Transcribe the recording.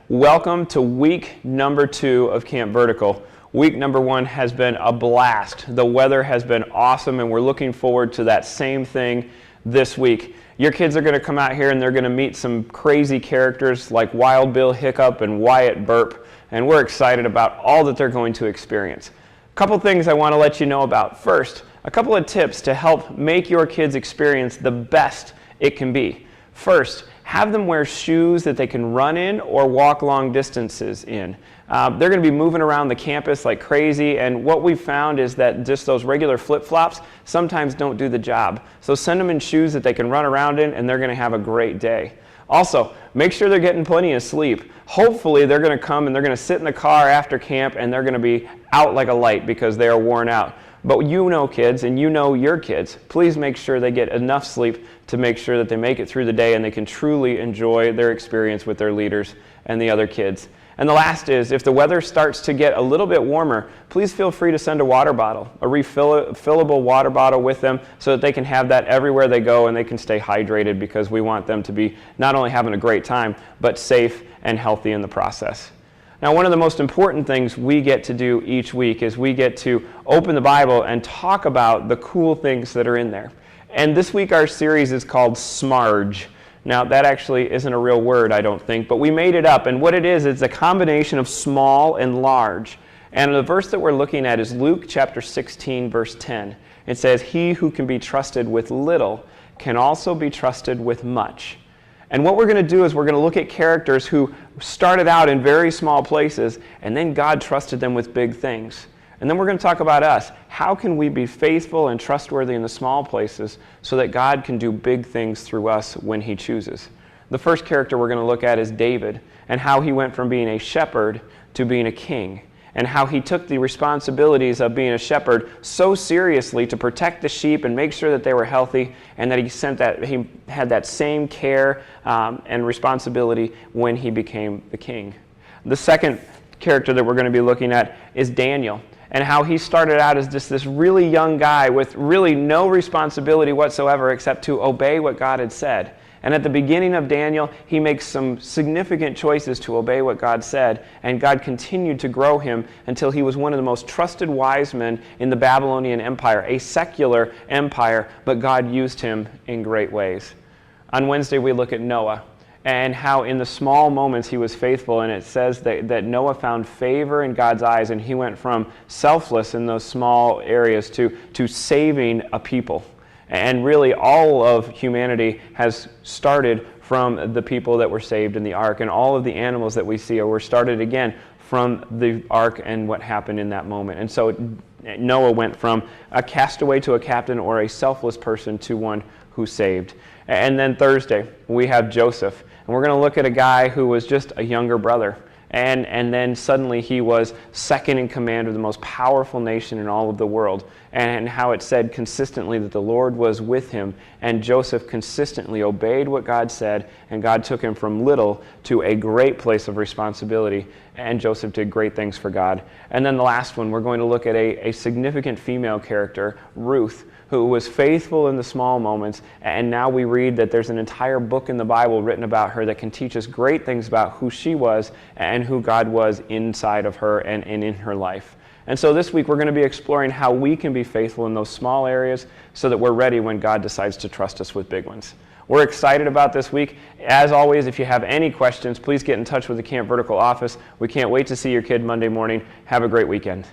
Welcome to week number 2 of Camp Vertical. Week number 1 has been a blast. The weather has been awesome, and we're looking forward to that same thing this week. Your kids are going to come out here and they're going to meet some crazy characters like Wild Bill Hiccup and Wyatt Burp, and we're excited about all that they're going to experience. A couple things I want to let you know about. First, a couple of tips to help make your kids' experience the best it can be. First, have them wear shoes that they can run in or walk long distances in. They're going to be moving around the campus like crazy, and what we've found is that just those regular flip-flops sometimes don't do the job. So send them in shoes that they can run around in, and they're going to have a great day. Also, make sure they're getting plenty of sleep. Hopefully they're going to come and they're going to sit in the car after camp and they're going to be out like a light because they are worn out. But you know kids, and you know your kids, please make sure they get enough sleep to make sure that they make it through the day and they can truly enjoy their experience with their leaders and the other kids. And the last is, if the weather starts to get a little bit warmer, please feel free to send a water bottle, a refillable water bottle with them so that they can have that everywhere they go and they can stay hydrated, because we want them to be not only having a great time, but safe and healthy in the process. Now, one of the most important things we get to do each week is we get to open the Bible and talk about the cool things that are in there. And this week our series is called SMARGE. Now, that actually isn't a real word, I don't think, but we made it up. And what it is, it's a combination of small and large. And the verse that we're looking at is Luke chapter 16, verse 10. It says, "He who can be trusted with little can also be trusted with much." And what we're going to do is we're going to look at characters who started out in very small places, and then God trusted them with big things. And then we're going to talk about us. How can we be faithful and trustworthy in the small places so that God can do big things through us when He chooses? The first character we're going to look at is David, and how he went from being a shepherd to being a king, and how he took the responsibilities of being a shepherd so seriously to protect the sheep and make sure that they were healthy, and that he had that same care and responsibility when he became the king. The second character that we're going to be looking at is Daniel, and how he started out as just this really young guy with really no responsibility whatsoever except to obey what God had said. And at the beginning of Daniel, he makes some significant choices to obey what God said, and God continued to grow him until he was one of the most trusted wise men in the Babylonian Empire, a secular empire, but God used him in great ways. On Wednesday, we look at Noah, and how in the small moments he was faithful, and it says that Noah found favor in God's eyes, and he went from selfless in those small areas to saving a people. And really all of humanity has started from the people that were saved in the ark, and all of the animals that we see were started again from the ark and what happened in that moment. And so Noah went from a castaway to a captain, or a selfless person to one who saved. And then Thursday, we have Joseph. And we're going to look at a guy who was just a younger brother. And then suddenly he was second in command of the most powerful nation in all of the world. And how it said consistently that the Lord was with him. And Joseph consistently obeyed what God said. And God took him from little to a great place of responsibility. And Joseph did great things for God. And then the last one, we're going to look at a significant female character, Ruth, who was faithful in the small moments, and now we read that there's an entire book in the Bible written about her that can teach us great things about who she was and who God was inside of her and in her life. And so this week we're going to be exploring how we can be faithful in those small areas so that we're ready when God decides to trust us with big ones. We're excited about this week. As always, if you have any questions, please get in touch with the Camp Vertical office. We can't wait to see your kid Monday morning. Have a great weekend.